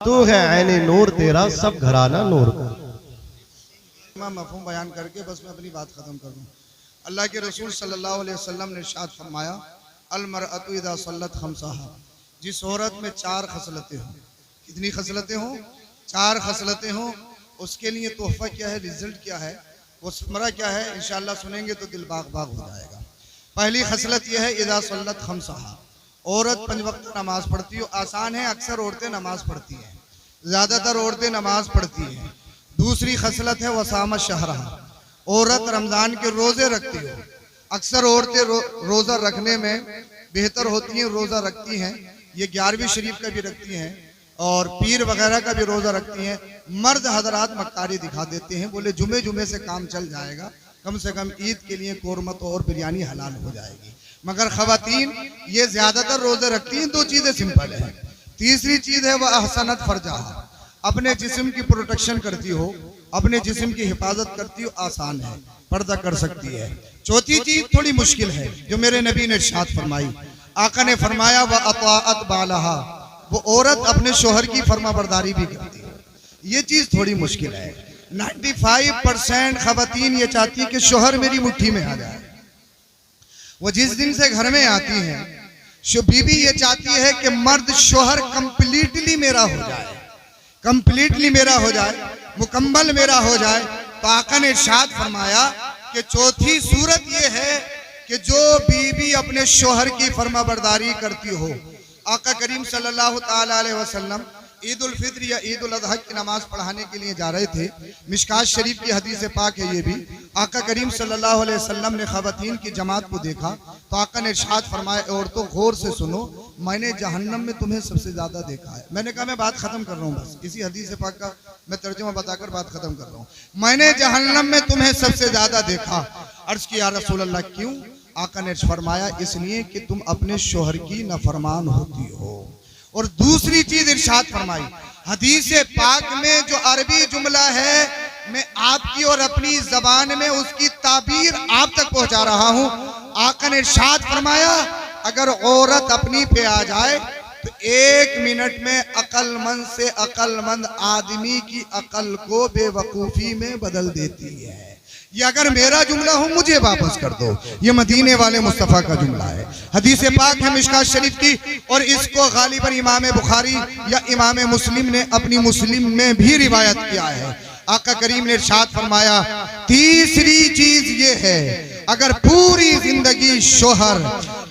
तू है ऐने नूर तेरा सब घराना नूर। मफ़हूम बयान करके बस मैं अपनी बात ख़त्म कर दूँ। अल्लाह के रसूल सल्लल्लाहु अलैहि वसल्लम ने इरशाद फरमाया, अल मरअतु इज़ा सल्लत खमसाहा, जिस औरत में 4 खसलतें हों, कितनी खसलतें हों? 4 खसलतें हों, उसके लिए तोहफ़ा क्या है, रिजल्ट क्या है, वो समरा क्या है, इंशाअल्लाह सुनेंगे तो दिल बाग बाग हो जाएगा। पहली खसलत यह है इज़ा सल्लत खमसाहा, औरत 5 वक्त नमाज पढ़ती हो। आसान है, अक्सर औरतें नमाज पढ़ती हैं, ज़्यादातर औरतें नमाज पढ़ती हैं। दूसरी खसलत है वसाम शहरहा, औरत रमज़ान के रोज़े रखती हो। अक्सर औरतें रोज़ा रखने में बेहतर होती हैं, रोज़ा रखती हैं। ये 11वीं शरीफ का भी रखती हैं और पीर वगैरह का भी रोज़ा रखती हैं। मर्द हजरात मक्तारी दिखा देते हैं, बोले जुमे जुमे से काम चल जाएगा, कम से कम ईद के लिए कोरमत और बिरयानी हलाल हो जाएगी। मगर ख़वातीन ये ज़्यादातर रोज़े रखती हैं। 2 चीज़ें सिंपल है। तीसरी चीज़ है वह अहसनत फरजाहा, अपने जिस्म की प्रोटेक्शन करती हो, अपने जिस्म की हिफाजत करती हो, आसान है, पर्दा कर सकती है। चौथी चीज़ थोड़ी मुश्किल है, जो मेरे नबी ने इरशाद फरमाई, आका ने फरमाया वह अताअत बालहा, वो औरत अपने शोहर की फर्माबरदारी भी करती है। ये चीज़ थोड़ी मुश्किल है। 95% ख़वातीन ये चाहती है कि शोहर मेरी मुट्ठी में आ जाए। वो जिस दिन से घर में आती हैं, बीबी ये चाहती है कि मर्द शोहर कंप्लीटली मेरा हो जाए, कंप्लीटली मेरा हो जाए, मुकम्मल मेरा हो जाए। तो आका ने इरशाद फरमाया कि चौथी सूरत ये है कि जो बीबी अपने शोहर की फर्माबरदारी करती हो। आका करीम सल्लल्लाहु ताला अलैहि वसल्लम ईद उल फित्र या ईद उल अज़हा की नमाज पढ़ाने के लिए जा रहे थे। मिशकात शरीफ की हदीस पाक है ये भी। आका करीम सल्लल्लाहु अलैहि वसल्लम ने ख़वातीन की जमात को देखा तो आका ने इरशाद फरमाया, औरतों गौर से सुनो, मैंने जहन्नम में तुम्हें सबसे ज़्यादा देखा है। मैंने कहा मैं बात ख़त्म कर रहा हूँ, बस इसी हदीस पाक का मैं तर्जुमा बताकर बात ख़त्म कर रहा हूँ। मैंने जहन्नम में तुम्हें सबसे ज़्यादा देखा। अर्ज़ किया रसूल अल्लाह क्यों? आका ने फरमाया इसलिए कि तुम अपने शोहर की नाफरमान होती हो। और दूसरी चीज इरशाद फरमाई, हदीस पाक में जो अरबी जुमला है मैं आपकी और अपनी जबान में उसकी ताबीर आप तक पहुंचा रहा हूं। आका ने इरशाद फरमाया अगर औरत अपनी पे आ जाए तो 1 मिनट में अक्लमंद से अक्लमंद आदमी की अकल को बेवकूफी में बदल देती है। ये अगर मेरा जुमला हो मुझे वापस कर दो, ये मदीने वाले मुस्तफ़ा का जुमला है। हदीस पाक है मिशकात शरीफ की, और इसको गालिबन इमाम बुखारी या इमाम मुस्लिम ने अपनी मुस्लिम में भी रिवायत किया है। आका करीम ने इरशाद फरमाया तीसरी चीज ये है, अगर पूरी जिंदगी शोहर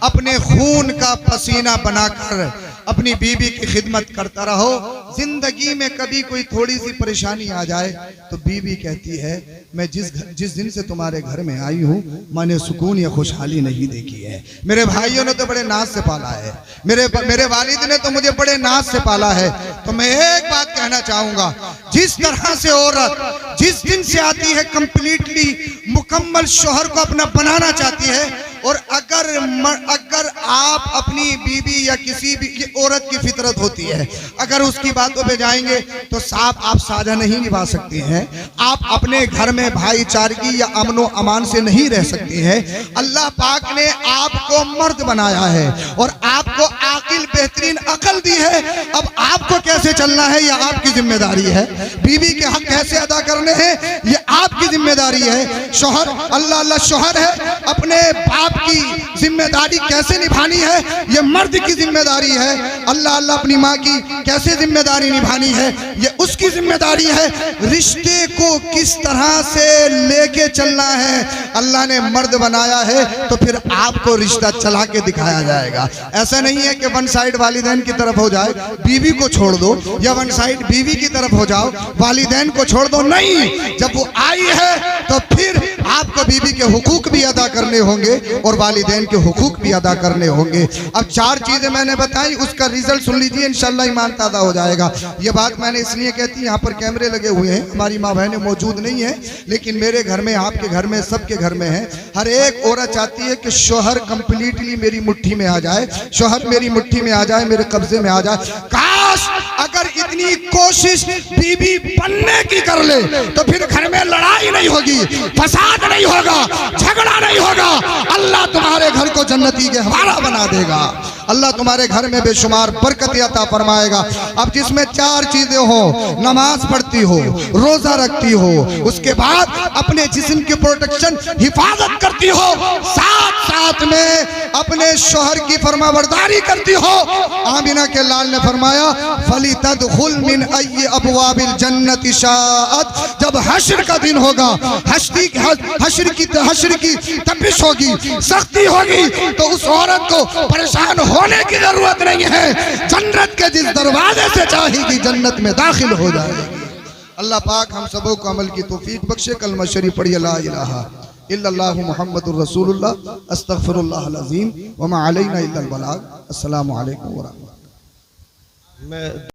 अपने खून का पसीना बनाकर अपनी बीवी की खिदमत करता रहो, जिंदगी में कभी कोई थोड़ी सी परेशानी आ जाए तो बीवी कहती है मैं जिस दिन से तुम्हारे घर में आई हूँ मैंने सुकून या खुशहाली नहीं देखी है। मेरे भाइयों ने तो बड़े नाज से पाला है, मेरे वालिद ने तो मुझे बड़े नाज से पाला है। तो मैं एक बात कहना चाहूंगा, जिस तरह से औरत जिस दिन से आती है कंप्लीटली मुकम्मल शोहर को अपना बनाना चाहती है, और अगर आप अपनी बीवी या किसी भी, ये औरत की फितरत होती है, अगर उसकी बातों पे जाएंगे तो साफ आप साझा नहीं निभा सकती हैं। आप अपने घर में भाईचारगी या अमनो अमान से नहीं रह सकती हैं। अल्लाह पाक ने आपको मर्द बनाया है और आपको आकिल बेहतरीन अकल दी है। अब आपको कैसे चलना है ये आपकी जिम्मेदारी है। बीवी के हक कैसे अदा करने हैं ये आपकी जिम्मेदारी है। शोहर अल्लाह अल्लाह शोहर है, अपने बाप की जिम्मेदारी कैसे निभानी है ये मर्द की जिम्मेदारी है। अल्लाह अल्लाह अपनी माँ की कैसे जिम्मेदारी निभानी है ये उसकी जिम्मेदारी है। रिश्ते को किस तरह से लेके चलना है अल्लाह ने मर्द बनाया है, तो फिर आपको रिश्ता चला के दिखाया जाएगा। ऐसा नहीं है कि वन साइड वालिदैन की तरफ हो जाए बीवी को छोड़ दो, या वन साइड बीवी की तरफ हो जाओ वालिदैन को छोड़ दो। नहीं, जब वो आई है तो फिर आपको बीवी के हुकूक भी अदा करने होंगे और वालिदैन के हुकूक भी अदा करने होंगे। अब 4 चीजें मैंने बताई, उसका रिजल्ट सुन लीजिए, इंशाल्लाह ईमान ताज़ा हो जाएगा। ये बात मैंने इसलिए कहती, यहाँ पर कैमरे लगे हुए हैं, हमारी माँ बहनें मौजूद नहीं है, लेकिन मेरे घर में, आपके घर में, सबके घर में है। हर एक औरत चाहती है कि शोहर कंप्लीटली मेरी मुट्ठी में आ जाए, शोहर मेरी मुट्ठी में आ जाए, मेरे कब्जे में आ जाए। काश अगर इतनी कोशिश बीवी बनने की कर ले तो फिर घर में लड़ाई नहीं होगी, फसाद नहीं होगा, झगड़ा नहीं होगा। अल्लाह तुम्हारे घर को जन्नती के हवाला बना देगा। अल्लाह तुम्हारे घर में बेशुमार बरकत अता फरमाएगा। अब जिसमें चार चीजें हो, नमाज पढ़ती हो, रोजा रखती हो, उसके बाद अपने जिस्म की प्रोटेक्शन हिफाजत करती हो, साथ साथ में अपने शोहर की फरमाबरदारी करती हो। आमिना के लाल ने फरमाया फली तदखुल मिन अय्यि अबवाबिल जन्नति शाअत। जब हश्र का दिन होगा, हश्र की तपिश होगी, सख्ती होगी, तो उस औरत को परेशान होने की जरूरत नहीं है। जन्नत के जिस दरवाजे से चाहेगी जन्नत में दाखिल हो जाएगी। अल्लाह पाक हम सबों को अमल की तौफीक बख्शे। कलमा शरीफ पढ़िए ला इलाहा इल्लल्लाहु मुहम्मदुर रसूलुल्लाह अस्तगफिरुल्लाहल अज़ीम व मा अलैना इल्लल बलाग। अस्सलामु अलैकुम व रहमतुल्लाह। मैं